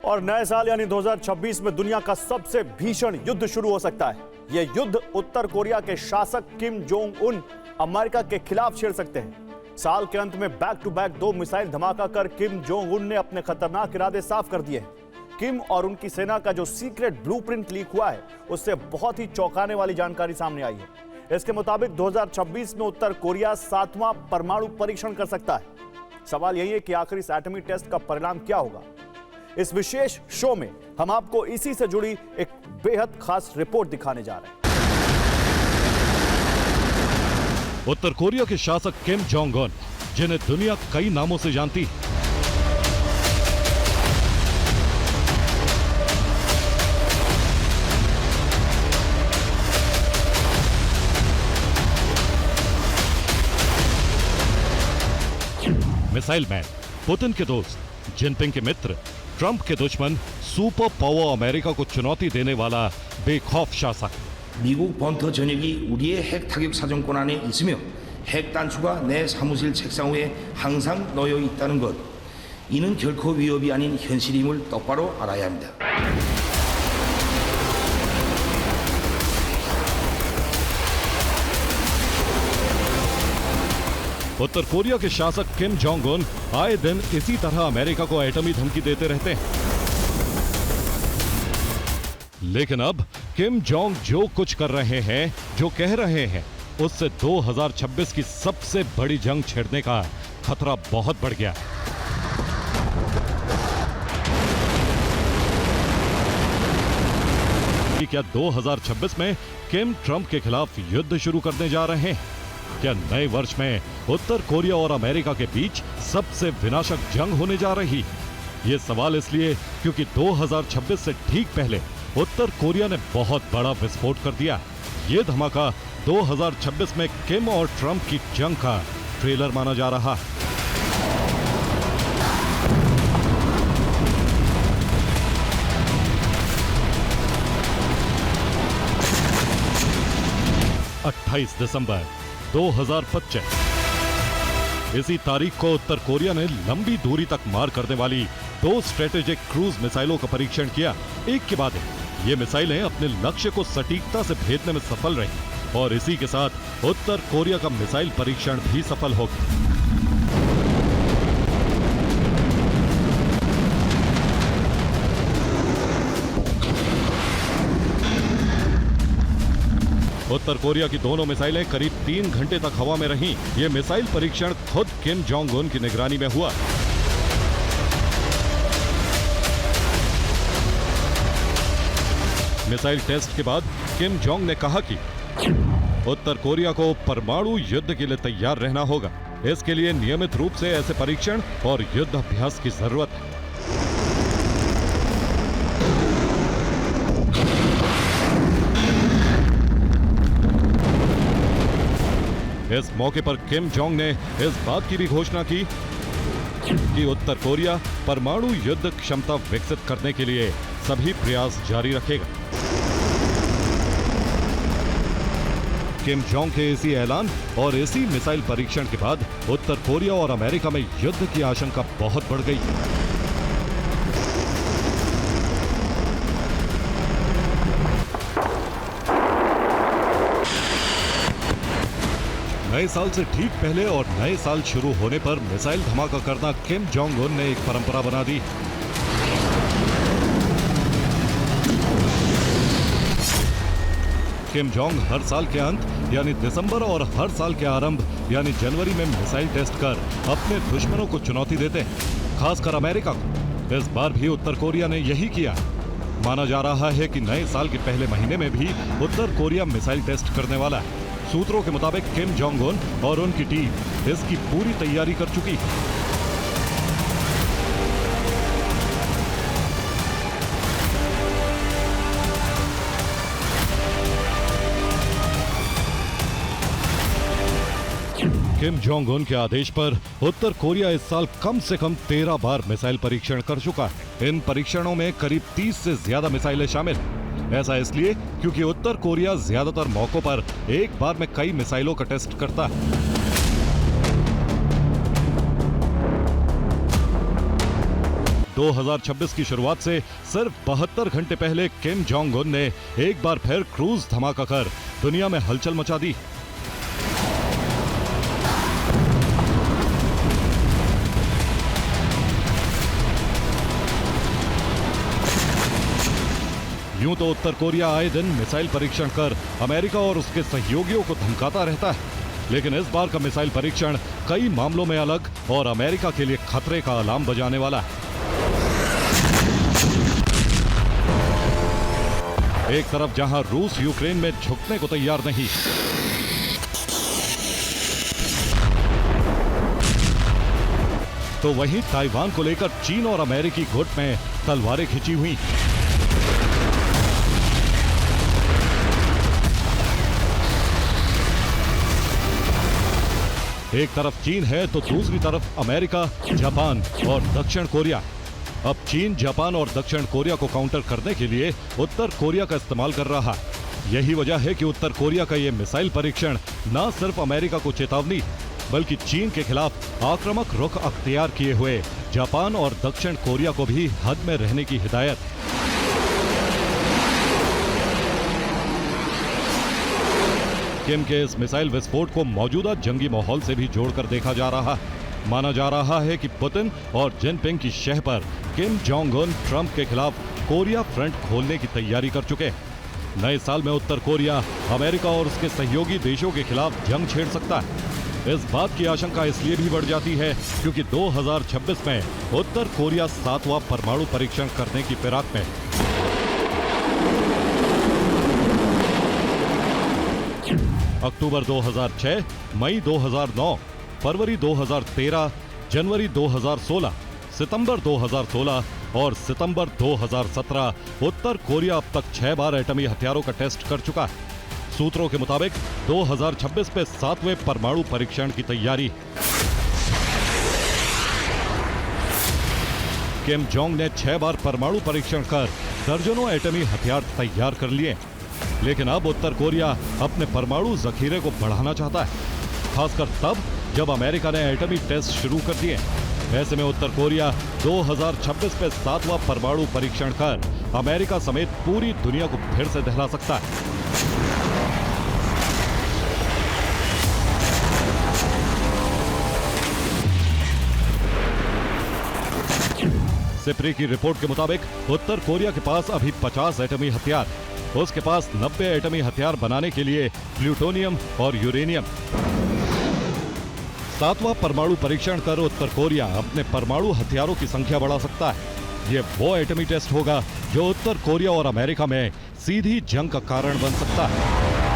और नए साल यानी 2026 में दुनिया का सबसे भीषण युद्ध शुरू हो सकता है। यह युद्ध उत्तर कोरिया के शासक किम जोंग उन अमेरिका के खिलाफ छेड़ सकते हैं। साल के अंत में बैक टू बैक 2 मिसाइल धमाका कर किम जोंग उन ने अपने खतरनाक इरादे साफ कर दिए हैं। किम और उनकी सेना का जो सीक्रेट ब्लूप्रिंट लीक हुआ है, उससे बहुत ही चौंकाने वाली जानकारी सामने आई है। इसके मुताबिक 2026 में उत्तर कोरिया 7वां परमाणु परीक्षण कर सकता है। सवाल यही है कि आखिर इस एटमी टेस्ट का परिणाम क्या होगा। इस विशेष शो में हम आपको इसी से जुड़ी एक बेहद खास रिपोर्ट दिखाने जा रहे हैं। उत्तर कोरिया के शासक किम जोंग उन, जिन्हें दुनिया कई नामों से जानती है, मिसाइल मैन, पुतिन के दोस्त, जिनपिंग के मित्र, ट्रंप के दुश्मन, सुपर पावर अमेरिका को चुनौती देने वाला बेखौफ शासक। 미국 번터 전역이 우리의 핵 타격 사정권 안에 있으며 핵 단추가 내 사무실 책상 위에 항상 놓여 있다는 것, 이는 결코 위협이 아닌 현실임을 똑바로 알아야 합니다. उत्तर कोरिया के शासक किम जोंग उन आए दिन इसी तरह अमेरिका को एटमी धमकी देते रहते हैं। लेकिन अब किम जोंग जो कुछ कर रहे हैं, जो कह रहे हैं, उससे 2026 की सबसे बड़ी जंग छिड़ने का खतरा बहुत बढ़ गया है। क्या 2026 में किम ट्रंप के खिलाफ युद्ध शुरू करने जा रहे हैं? क्या नए वर्ष में उत्तर कोरिया और अमेरिका के बीच सबसे विनाशक जंग होने जा रही? ये सवाल इसलिए क्योंकि 2026 से ठीक पहले उत्तर कोरिया ने बहुत बड़ा विस्फोट कर दिया। ये धमाका 2026 में किम और ट्रंप की जंग का ट्रेलर माना जा रहा है। दिसंबर 2025 इसी तारीख को उत्तर कोरिया ने लंबी दूरी तक मार करने वाली 2 स्ट्रेटेजिक क्रूज मिसाइलों का परीक्षण किया। एक के बाद एक ये मिसाइलें अपने लक्ष्य को सटीकता से भेदने में सफल रही और इसी के साथ उत्तर कोरिया का मिसाइल परीक्षण भी सफल हो गया। उत्तर कोरिया की दोनों मिसाइलें करीब 3 घंटे तक हवा में रहीं। ये मिसाइल परीक्षण खुद किम जोंग उन की निगरानी में हुआ। मिसाइल टेस्ट के बाद किम जोंग ने कहा कि उत्तर कोरिया को परमाणु युद्ध के लिए तैयार रहना होगा। इसके लिए नियमित रूप से ऐसे परीक्षण और युद्ध अभ्यास की जरूरत है। इस मौके पर किम जोंग ने इस बात की भी घोषणा की कि उत्तर कोरिया परमाणु युद्ध क्षमता विकसित करने के लिए सभी प्रयास जारी रखेगा। किम जोंग के इसी ऐलान और इसी मिसाइल परीक्षण के बाद उत्तर कोरिया और अमेरिका में युद्ध की आशंका बहुत बढ़ गई। नए साल से ठीक पहले और नए साल शुरू होने पर मिसाइल धमाका करना किम जोंग उन ने एक परंपरा बना दी। किम जोंग हर साल के अंत यानी दिसंबर और हर साल के आरंभ यानी जनवरी में मिसाइल टेस्ट कर अपने दुश्मनों को चुनौती देते हैं, खासकर अमेरिका को। इस बार भी उत्तर कोरिया ने यही किया। माना जा रहा है कि नए साल के पहले महीने में भी उत्तर कोरिया मिसाइल टेस्ट करने वाला है। सूत्रों के मुताबिक किम जोंग उन और उनकी टीम इसकी पूरी तैयारी कर चुकी है। किम जोंग उन के आदेश पर उत्तर कोरिया इस साल कम से कम 13 बार मिसाइल परीक्षण कर चुका है। इन परीक्षणों में करीब 30 से ज्यादा मिसाइलें शामिल हैं। ऐसा इसलिए क्योंकि उत्तर कोरिया ज्यादातर मौकों पर एक बार में कई मिसाइलों का टेस्ट करता है। 2026 की शुरुआत से सिर्फ 72 घंटे पहले किम जोंग उन ने एक बार फिर क्रूज धमाका कर दुनिया में हलचल मचा दी। यूं तो उत्तर कोरिया आए दिन मिसाइल परीक्षण कर अमेरिका और उसके सहयोगियों को धमकाता रहता है, लेकिन इस बार का मिसाइल परीक्षण कई मामलों में अलग और अमेरिका के लिए खतरे का अलार्म बजाने वाला है। एक तरफ जहां रूस यूक्रेन में झुकने को तैयार नहीं, तो वहीं ताइवान को लेकर चीन और अमेरिकी गुट में तलवारें खिंची हुई। एक तरफ चीन है तो दूसरी तरफ अमेरिका, जापान और दक्षिण कोरिया। अब चीन, जापान और दक्षिण कोरिया को काउंटर करने के लिए उत्तर कोरिया का इस्तेमाल कर रहा है। यही वजह है कि उत्तर कोरिया का यह मिसाइल परीक्षण न सिर्फ अमेरिका को चेतावनी, बल्कि चीन के खिलाफ आक्रामक रुख अख्तियार किए हुए जापान और दक्षिण कोरिया को भी हद में रहने की हिदायत। किम के इस मिसाइल विस्फोट को मौजूदा जंगी माहौल से भी जोड़कर देखा जा रहा है। माना जा रहा है कि पुतिन और जिनपिंग की शह पर किम जोंग उन ट्रंप के खिलाफ कोरिया फ्रंट खोलने की तैयारी कर चुके हैं। नए साल में उत्तर कोरिया अमेरिका और उसके सहयोगी देशों के खिलाफ जंग छेड़ सकता है। इस बात की आशंका इसलिए भी बढ़ जाती है क्योंकि 2026 में उत्तर कोरिया 7वां परमाणु परीक्षण करने की फिराक में। अक्टूबर 2006, मई 2009, फरवरी 2013, जनवरी 2016, सितंबर 2016 और सितंबर 2017 उत्तर कोरिया अब तक 6 बार एटमी हथियारों का टेस्ट कर चुका है। सूत्रों के मुताबिक 2026 में 7वें परमाणु परीक्षण की तैयारी। किम जोंग ने 6 बार परमाणु परीक्षण कर दर्जनों एटमी हथियार तैयार कर लिए, लेकिन अब उत्तर कोरिया अपने परमाणु जखीरे को बढ़ाना चाहता है, खासकर तब जब अमेरिका ने एटमी टेस्ट शुरू कर दिए। ऐसे में उत्तर कोरिया 2026 में 7वां परमाणु परीक्षण कर अमेरिका समेत पूरी दुनिया को फिर से दहला सकता है। सिप्री की रिपोर्ट के मुताबिक उत्तर कोरिया के पास अभी 50 एटमी हथियार, उसके पास 90 एटमी हथियार बनाने के लिए प्लूटोनियम और यूरेनियम। 7वां परमाणु परीक्षण कर उत्तर कोरिया अपने परमाणु हथियारों की संख्या बढ़ा सकता है। यह वो एटमी टेस्ट होगा जो उत्तर कोरिया और अमेरिका में सीधी जंग का कारण बन सकता है।